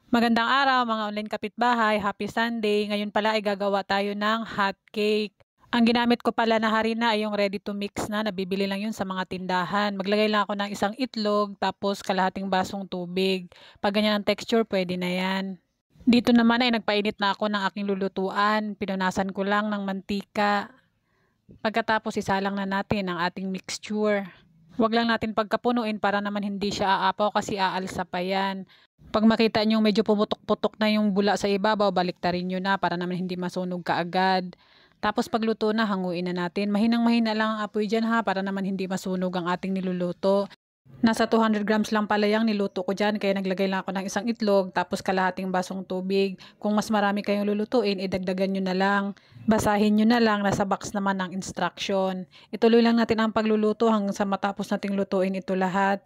Magandang araw mga online kapitbahay, happy Sunday. Ngayon pala ay gagawa tayo ng hot cake. Ang ginamit ko pala na harina ay yung ready to mix na, nabibili lang yun sa mga tindahan. Maglagay lang ako ng isang itlog, tapos kalahating basong tubig. Pag ganyan ang texture, pwede na yan. Dito naman ay nagpainit na ako ng aking lulutuan. Pinunasan ko lang ng mantika. Pagkatapos isalang na natin ang ating mixture. Huwag lang natin pagkapunuin para naman hindi siya aapaw kasi aalsa pa yan. Pag makita nyo medyo pumutok-putok na yung bula sa ibabaw, baliktarin nyo na para naman hindi masunog kaagad. Tapos pagluto na, hanguin na natin. Mahinang-mahina lang ang apoy dyan ha, para naman hindi masunog ang ating niluluto. Nasa 200 grams lang pala yung niluto ko dyan, kaya naglagay lang ako ng isang itlog, tapos kalahating basong tubig. Kung mas marami kayong lulutuin, idagdagan nyo na lang. Basahin nyo na lang, nasa box naman ng instruction. Ituloy lang natin ang pagluluto hanggang sa matapos nating lutuin ito lahat.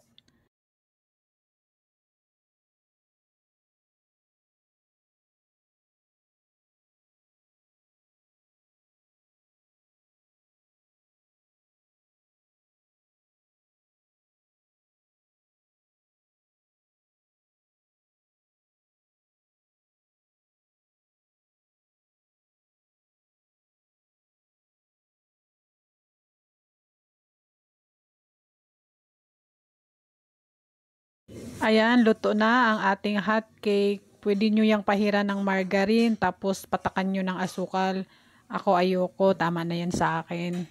Ayan, luto na ang ating hot cake. Pwede nyo yung pahiran ng margarine, tapos patakan nyo ng asukal. Ako ayoko, tama na yan sa akin.